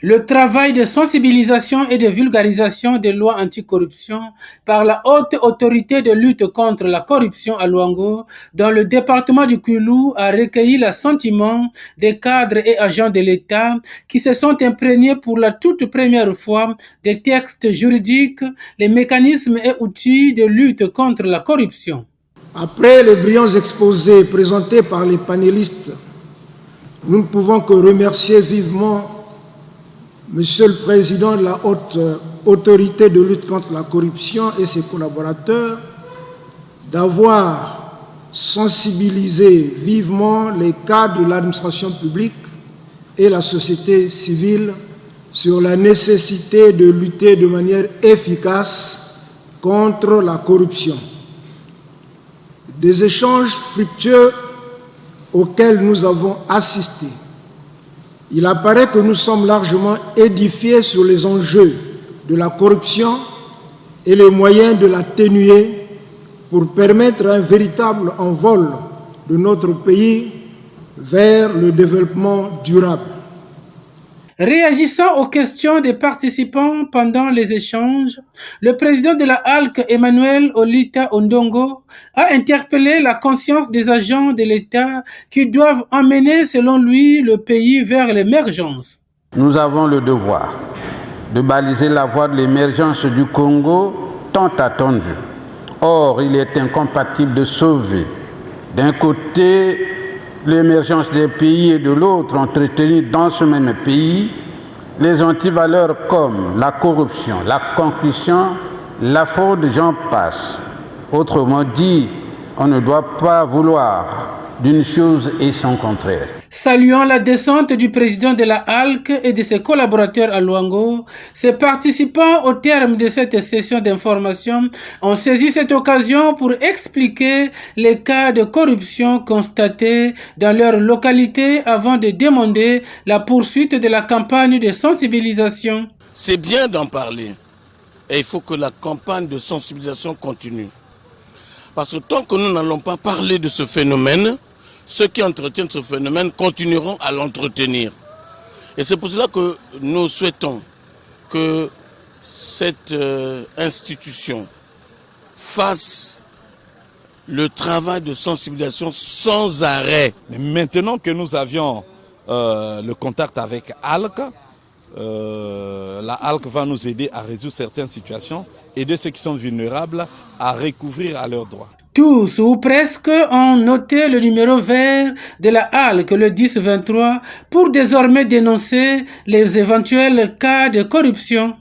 Le travail de sensibilisation et de vulgarisation des lois anticorruption par la haute autorité de lutte contre la corruption à Luango, dans le département du Kwilu, a recueilli l'assentiment des cadres et agents de l'État qui se sont imprégnés pour la toute première fois des textes juridiques, les mécanismes et outils de lutte contre la corruption. Après les brillants exposés présentés par les panélistes, nous ne pouvons que remercier vivement Monsieur le Président de la Haute Autorité de lutte contre la corruption et ses collaborateurs d'avoir sensibilisé vivement les cadres de l'administration publique et la société civile sur la nécessité de lutter de manière efficace contre la corruption. Des échanges fructueux auxquels nous avons assisté. Il apparaît que nous sommes largement édifiés sur les enjeux de la corruption et les moyens de l'atténuer pour permettre un véritable envol de notre pays vers le développement durable. Réagissant aux questions des participants pendant les échanges, le président de la ALC, Emmanuel Olita Ondongo, a interpellé la conscience des agents de l'État qui doivent emmener, selon lui, le pays vers l'émergence. Nous avons le devoir de baliser la voie de l'émergence du Congo tant attendue. Or, il est incompatible de sauver, d'un côté, l'émergence des pays et de l'autre, entretenir dans ce même pays les antivaleurs comme la corruption, la concussion, la fraude, j'en passe. Autrement dit, on ne doit pas vouloir d'une chose et son contraire. Saluant la descente du président de la ALC et de ses collaborateurs à Luango, ces participants au terme de cette session d'information ont saisi cette occasion pour expliquer les cas de corruption constatés dans leur localité avant de demander la poursuite de la campagne de sensibilisation. C'est bien d'en parler et il faut que la campagne de sensibilisation continue. Parce que tant que nous n'allons pas parler de ce phénomène, ceux qui entretiennent ce phénomène continueront à l'entretenir. Et c'est pour cela que nous souhaitons que cette institution fasse le travail de sensibilisation sans arrêt. Mais maintenant que nous avions le contact avec ALC, la ALC va nous aider à résoudre certaines situations, aider ceux qui sont vulnérables à recouvrir à leurs droits. Tous ou presque ont noté le numéro vert de la ALC, le 1023, pour désormais dénoncer les éventuels cas de corruption.